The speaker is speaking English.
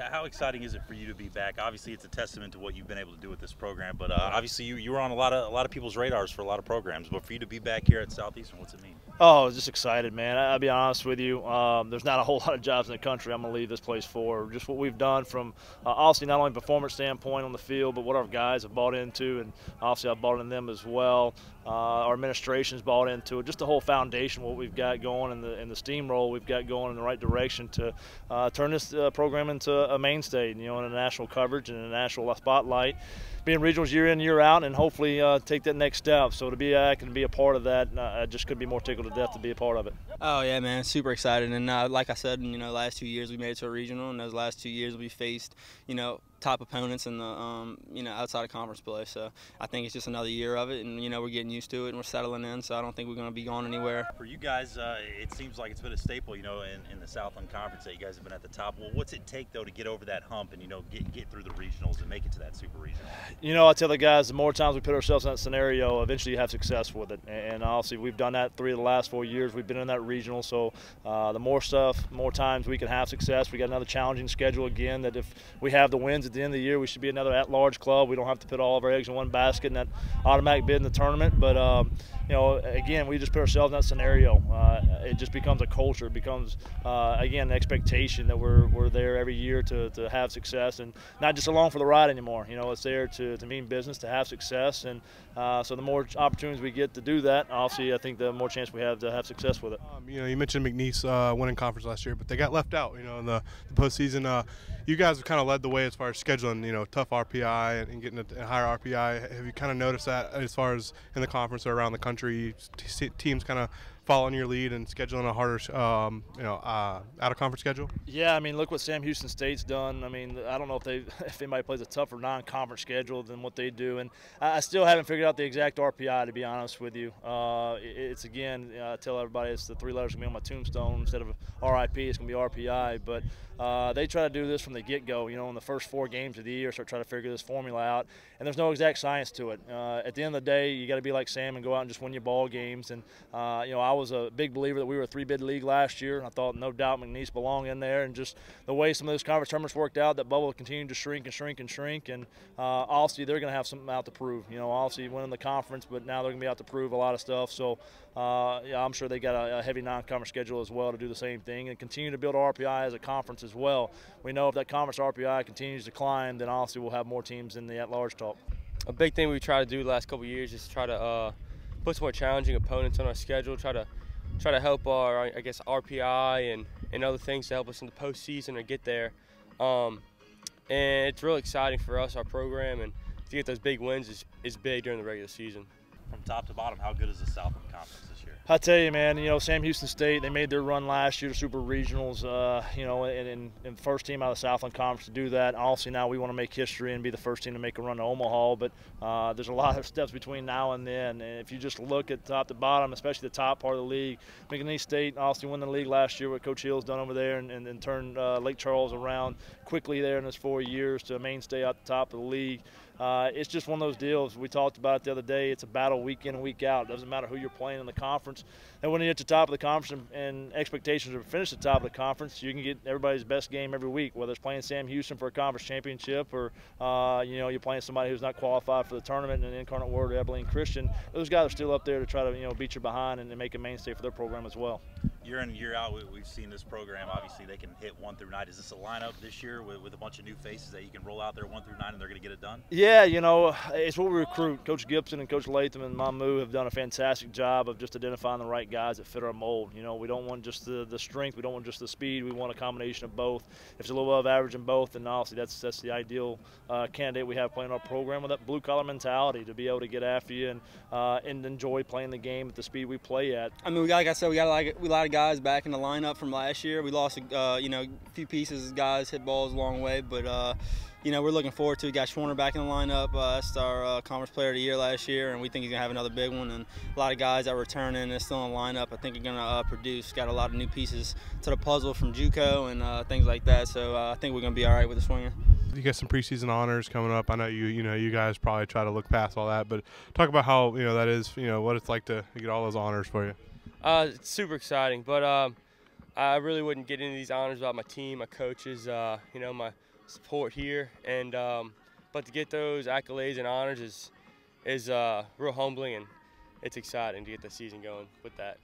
how exciting is it for you to be back? Obviously, it's a testament to what you've been able to do with this program, but obviously you were on a lot of people's radars for a lot of programs. But for you to be back here at Southeastern, what's it mean? Oh, I was just excited, man. I'll be honest with you. There's not a whole lot of jobs in the country I'm going to leave this place for. Just what we've done from obviously not only performance standpoint on the field, but what our guys have bought into, and obviously I've bought into them as well. Our administration's bought into it. Just the whole foundation, what we've got going, and the steamroll we've got going in the right direction to turn this program into a mainstay, in a national coverage and a national spotlight, being regionals year in, year out, and hopefully take that next step. So to be back and be a part of that, I just could be more tickled to death to be a part of it. Oh yeah, man, super excited. And like I said, last 2 years we made it to a regional, and those last 2 years we faced, top opponents in the outside of conference play. So I think it's just another year of it, and we're getting used to it and we're settling in. So I don't think we're going to be going anywhere. For you guys, it seems like it's been a staple, in the Southland Conference that you guys have been at the top. Well, what's it take though to get over that hump and get through the regionals and make it to that super regional? I tell the guys, the more times we put ourselves in that scenario, eventually you have success with it. And obviously we've done that 3 of the last 4 years. We've been in that regional. So the more times we can have success. We got another challenging schedule again. That if we have the wins at the end of the year, we should be another at-large club. We don't have to put all of our eggs in one basket in that automatic bid in the tournament. But again, we just put ourselves in that scenario. It just becomes a culture. It becomes again an expectation that we're there every year to have success, and not just along for the ride anymore. It's there to mean business, to have success, and so the more opportunities we get to do that, obviously I think the more chance we have to have success with it. You mentioned McNeese winning conference last year, but they got left out. In the postseason. You guys have kind of led the way as far as scheduling, tough RPI and getting a higher RPI. Have you kind of noticed that as far as in the conference or around the country, teams kind of following your lead and scheduling a harder, out-of-conference schedule? Yeah, look what Sam Houston State's done. I don't know if anybody plays a tougher non-conference schedule than what they do, and I still haven't figured out the exact RPI, to be honest with you. It's again, I tell everybody it's the 3 letters going to be on my tombstone instead of RIP. It's going to be RPI, but they try to do this from the get-go. In the first 4 games of the year, start trying to figure this formula out, and there's no exact science to it. At the end of the day, you got to be like Sam and go out and just win your ball games. And I was a big believer that we were a 3-bid league last year. I thought no doubt McNeese belonged in there, and just the way some of those conference tournaments worked out, that bubble continued to shrink and shrink and shrink. And obviously they're going to have something out to prove. Obviously winning the conference, but now they're going to be out to prove a lot of stuff. So yeah, I'm sure they got a heavy non-conference schedule as well to do the same thing and continue to build RPI as a conference as well. We know if that conference RPI continues to climb, then obviously we'll have more teams in the at-large talk. A big thing we've tried to do the last couple of years is try to put some more challenging opponents on our schedule, try to help our, I guess, RPI and other things to help us in the postseason or get there. And it's really exciting for us, our program, and to get those big wins is big during the regular season. From top to bottom, how good is the Southland Conference this year? I tell you, man, Sam Houston State, they made their run last year to Super Regionals, and first team out of the Southland Conference to do that. Obviously now we want to make history and be the first team to make a run to Omaha, but there's a lot of steps between now and then. And if you just look at top to bottom, especially the top part of the league, McNeese State obviously won the league last year, what Coach Hill's done over there, and turned Lake Charles around quickly there in his 4 years to a mainstay at the top of the league. It's just one of those deals. We talked about it the other day. It's a battle week in and week out. It doesn't matter who you're playing in the conference. And when you get to the top of the conference and expectations are to finish at the top of the conference, you can get everybody's best game every week, whether it's playing Sam Houston for a conference championship or, you're playing somebody who's not qualified for the tournament in Incarnate Word or Abilene Christian. Those guys are still up there to try to, beat you behind and make a mainstay for their program as well. Year in and year out, we've seen this program. Obviously, they can hit 1 through 9. Is this a lineup this year with a bunch of new faces that you can roll out there 1 through 9 and they're going to get it done? Yeah, it's what we recruit. Coach Gibson and Coach Latham and Mamu have done a fantastic job of just identifying the right guys that fit our mold. We don't want just the strength. We don't want just the speed. We want a combination of both. If it's a little above average in both, then obviously that's the ideal candidate we have playing our program with that blue-collar mentality to be able to get after you and enjoy playing the game at the speed we play at. Like I said, we got a lot of guys back in the lineup from last year. We lost a few pieces. Guys hit balls a long way, but we're looking forward to it. We got Schwarner back in the lineup. That's our conference player of the year last year, and we think he's gonna have another big one. And a lot of guys that are returning and still in the lineup, I think are gonna produce. Got a lot of new pieces to the puzzle from JUCO and things like that. So I think we're gonna be all right with the Swinger. You got some preseason honors coming up. I know you guys probably try to look past all that, but talk about how that is. What it's like to get all those honors for you. It's super exciting, but I really wouldn't get into these honors without my team, my coaches, you know, my support here, and but to get those accolades and honors is real humbling, and it's exciting to get the season going with that.